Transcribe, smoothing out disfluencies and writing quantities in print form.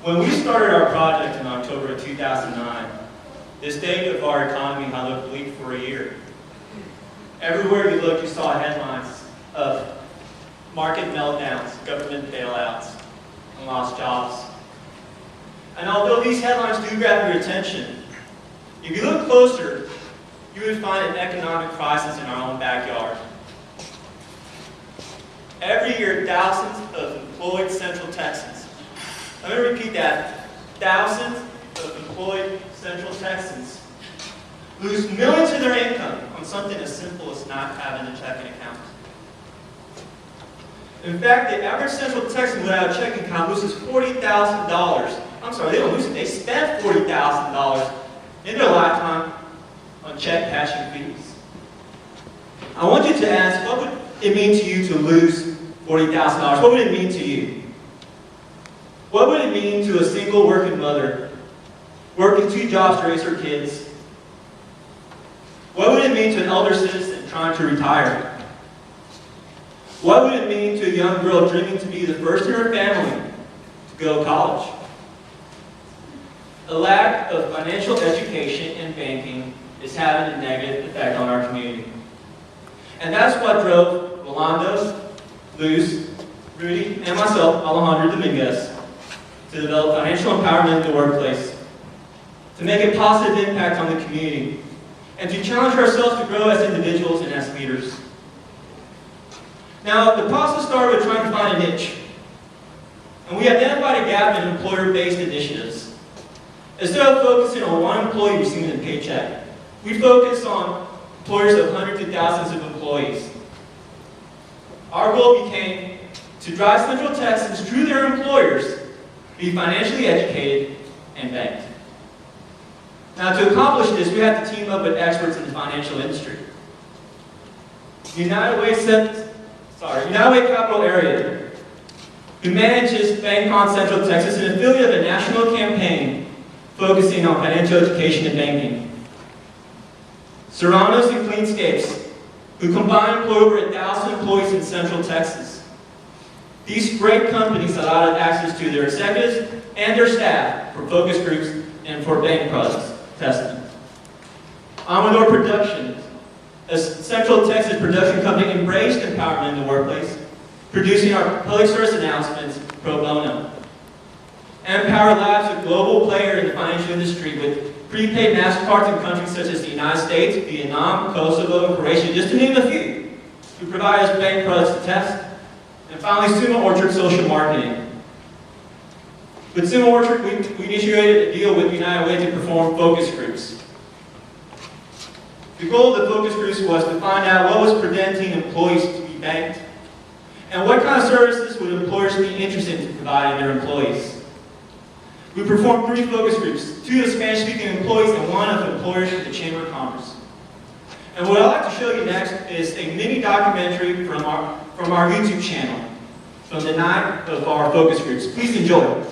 When we started our project in October of 2009, the state of our economy had looked bleak for a year. Everywhere you looked, you saw headlines of market meltdowns, government bailouts, and lost jobs. And although these headlines do grab your attention, if you look closer, you would find an economic crisis in our own backyard. Every year, thousands of employed Central Texans, I'm going to repeat that, thousands of employed Central Texans lose millions of their income on something as simple as not having a checking account. In fact, the average Central Texan without a checking account loses $40,000. I'm sorry, they don't lose it, they spend $40,000 in their lifetime on check cashing fees. I want you to ask, what would it mean to you to lose $40,000? What would it mean to you? What would it mean to a single working mother working 2 jobs to raise her kids? What would it mean to an elder citizen trying to retire? What would it mean to a young girl dreaming to be the first in her family to go to college? A lack of financial education and banking is having a negative effect on our community. And that's what drove Rolando, Luz, Rudy, and myself, Alejandro Dominguez, to develop financial empowerment in the workplace, to make a positive impact on the community, and to challenge ourselves to grow as individuals and as leaders. Now, the process started with trying to find a niche, and we identified a gap in employer-based initiatives. Instead of focusing on one employee receiving a paycheck, we focused on employers of hundreds of thousands of employees. Our goal became to drive Central Texans through their employers, be financially educated, and banked. Now, to accomplish this, we had to team up with experts in the financial industry. United Way Capital Area, who manages Bankon Central Texas, an affiliate of a national campaign focusing on financial education and banking. Serranos and Cleanscapes, who combined employ over 1,000 employees in Central Texas. These great companies allowed access to their executives and their staff for focus groups and for bank products testing. Amador Productions, a Central Texas production company, embraced empowerment in the workplace, producing our public service announcements pro bono. Empower Labs, a global player in the financial industry with prepaid MasterCards in countries such as the United States, Vietnam, Kosovo, and Croatia, just to name a few, who provide us bank products to test. And finally, Sumo Orchard Social Marketing. With Sumo Orchard, we initiated a deal with United Way to perform focus groups. The goal of the focus groups was to find out what was preventing employees to be banked, and what kind of services would employers be interested in providing their employees. We performed 3 focus groups, 2 of Spanish-speaking employees and 1 of employers from the Chamber of Commerce. And what I'd like to show you next is a mini documentary from our YouTube channel, from the night of our focus groups. Please enjoy.